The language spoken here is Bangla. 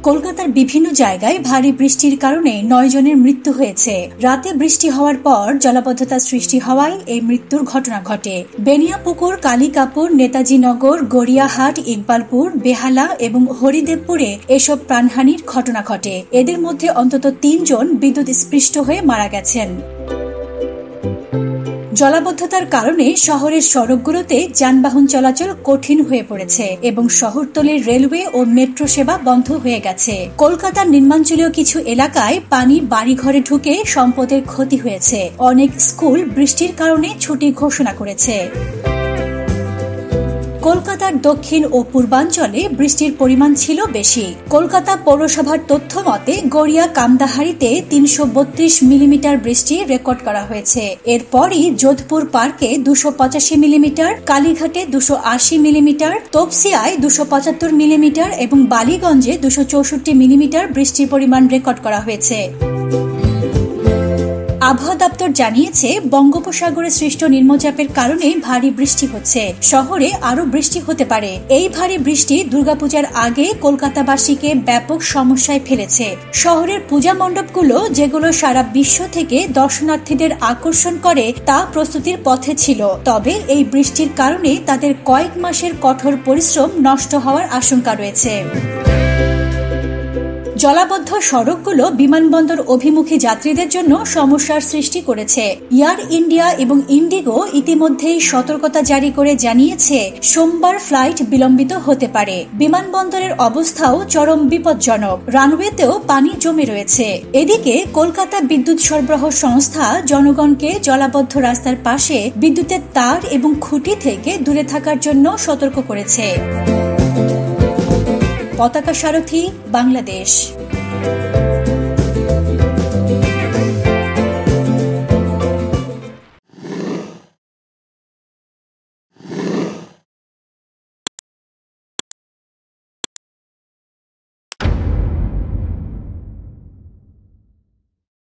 কলকাতার বিভিন্ন জায়গায় ভারী বৃষ্টির কারণে 9 জনের মৃত্যু হয়েছে। রাতে বৃষ্টি হওয়ার পর জলাবদ্ধতা সৃষ্টি হওয়ায় এই মৃত্যুর ঘটনা ঘটে। বেনিয়াপুকুর, কালিকাপুর, নেতাজি নগর, গড়িয়াহাট, ইকবালপুর, বেহালা এবং হরিদেবপুরে এসব প্রাণহানির ঘটনা ঘটে। এদের মধ্যে অন্তত 3 জন বিদ্যুৎ স্পৃষ্ট হয়ে মারা গেছেন। জলাবদ্ধতার কারণে শহরের সড়কগুলোতে যানবাহন চলাচল কঠিন হয়ে পড়েছে এবং শহরতলির রেলওয়ে ও মেট্রো সেবা বন্ধ হয়ে গেছে। কলকাতার নিম্নাঞ্চলীয় কিছু এলাকায় পানি বাড়িঘরে ঢুকে সম্পদের ক্ষতি হয়েছে। অনেক স্কুল বৃষ্টির কারণে ছুটি ঘোষণা করেছে। কলকাতার দক্ষিণ ও পূর্বাঞ্চলে বৃষ্টির পরিমাণ ছিল বেশি। কলকাতা পৌরসভার তথ্য মতে গড়িয়া কামদাহারিতে 332 মিলিমিটার বৃষ্টি রেকর্ড করা হয়েছে। এরপরই যোধপুর পার্কে 285 মিলিমিটার, কালীঘাটে 280 মিলিমিটার, তপসিয়ায় 275 মিলিমিটার এবং বালিগঞ্জে 264 মিলিমিটার বৃষ্টির পরিমাণ রেকর্ড করা হয়েছে। আবহাওয়া দপ্তর জানিয়েছে, বঙ্গোপসাগরে সৃষ্ট নিম্নচাপের কারণে ভারী বৃষ্টি হচ্ছে। শহরে আরো বৃষ্টি হতে পারে। এই ভারী বৃষ্টি দুর্গাপূজার আগে কলকাতাবাসীকে ব্যাপক সমস্যায় ফেলেছে। শহরের পূজা মণ্ডপগুলো, যেগুলো সারা বিশ্ব থেকে দর্শনার্থীদের আকর্ষণ করে, তা প্রস্তুতির পথে ছিল। তবে এই বৃষ্টির কারণে তাদের কয়েক মাসের কঠোর পরিশ্রম নষ্ট হওয়ার আশঙ্কা রয়েছে। জলাবদ্ধ সড়কগুলো বিমানবন্দর অভিমুখী যাত্রীদের জন্য সমস্যার সৃষ্টি করেছে। এয়ার ইন্ডিয়া এবং ইন্ডিগো ইতিমধ্যেই সতর্কতা জারি করে জানিয়েছে সোমবার ফ্লাইট বিলম্বিত হতে পারে। বিমানবন্দরের অবস্থাও চরম বিপজ্জনক। রানওয়েতেও পানি জমে রয়েছে। এদিকে কলকাতা বিদ্যুৎ সরবরাহ সংস্থা জনগণকে জলাবদ্ধ রাস্তার পাশে বিদ্যুতের তার এবং খুঁটি থেকে দূরে থাকার জন্য সতর্ক করেছে। পতাকা সারথী, বাংলাদেশ।